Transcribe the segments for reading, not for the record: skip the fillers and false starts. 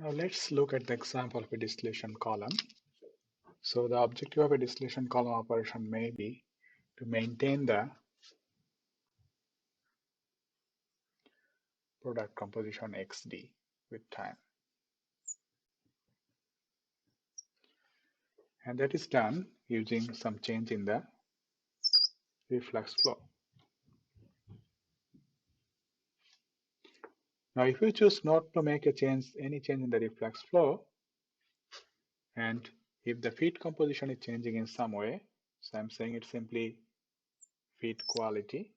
Now let's look at the example of a distillation column. So the objective of a distillation column operation may be to maintain the product composition XD with time. And that is done using some change in the reflux flow. Now if you choose not to make any change in the reflux flow, and if the feed composition is changing in some way, so I'm saying it's simply feed quality.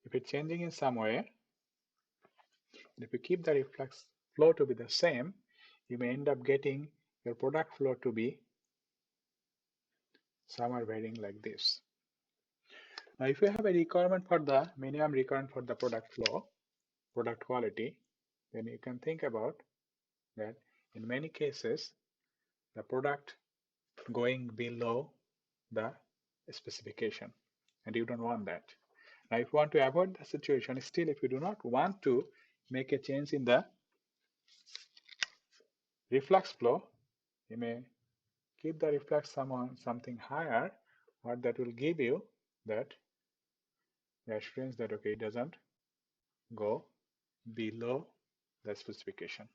If it's changing in some way, and if you keep the reflux flow to be the same, you may end up getting your product flow to be somewhere varying like this. Now, if you have a requirement for the minimum requirement for the product flow, product quality, then you can think about that in many cases, the product going below the specification, and you don't want that. Now, if you want to avoid the situation, still if you do not want to make a change in the reflux flow, you may keep the reflux something higher, or that will give you that the assurance that okay, it doesn't go below the specification.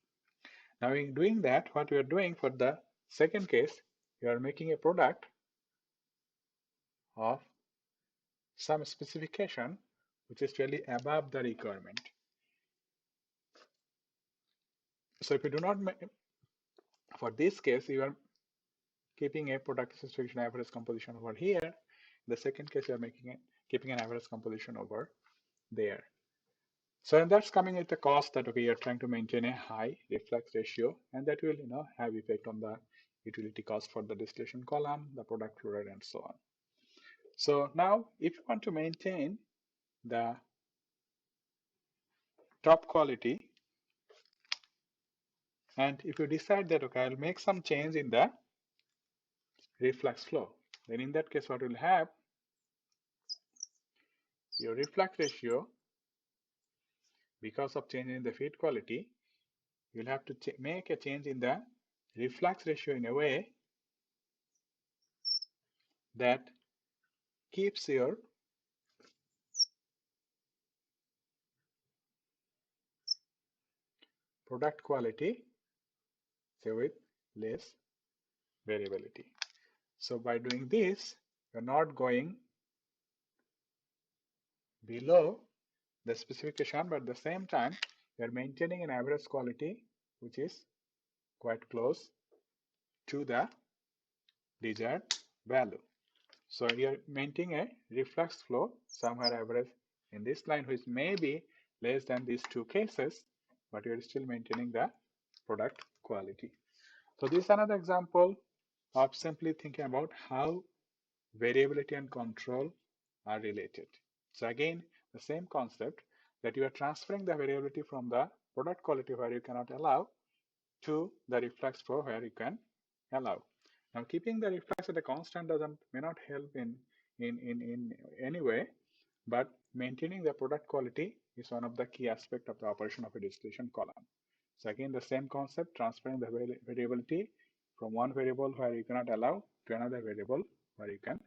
Now in doing that, what we are doing for the second case, you are making a product of some specification which is really above the requirement. So if you do not make, for this case, you are keeping a product specification average composition over here. In the second case, you are keeping an average composition over there. So and that's coming at the cost that okay, you're trying to maintain a high reflux ratio, and that will have effect on the utility cost for the distillation column, the product flow rate, and so on. So now, if you want to maintain the top quality, and if you decide that okay, I'll make some change in the reflux flow, then in that case, what will have your reflux ratio, because of changing in the feed quality, you'll have to make a change in the reflux ratio in a way that keeps your product quality, say, with less variability. So by doing this, you're not going below the specification, but at the same time, you're maintaining an average quality which is quite close to the desired value. So you're maintaining a reflux flow somewhere average in this line, which may be less than these two cases, but you're still maintaining the product quality. So this is another example of simply thinking about how variability and control are related. So again, the same concept that you are transferring the variability from the product quality where you cannot allow to the reflux flow where you can allow. Now, keeping the reflux at a constant may not help in any way, but maintaining the product quality is one of the key aspects of the operation of a distillation column. So again, the same concept, transferring the variability from one variable where you cannot allow to another variable where you can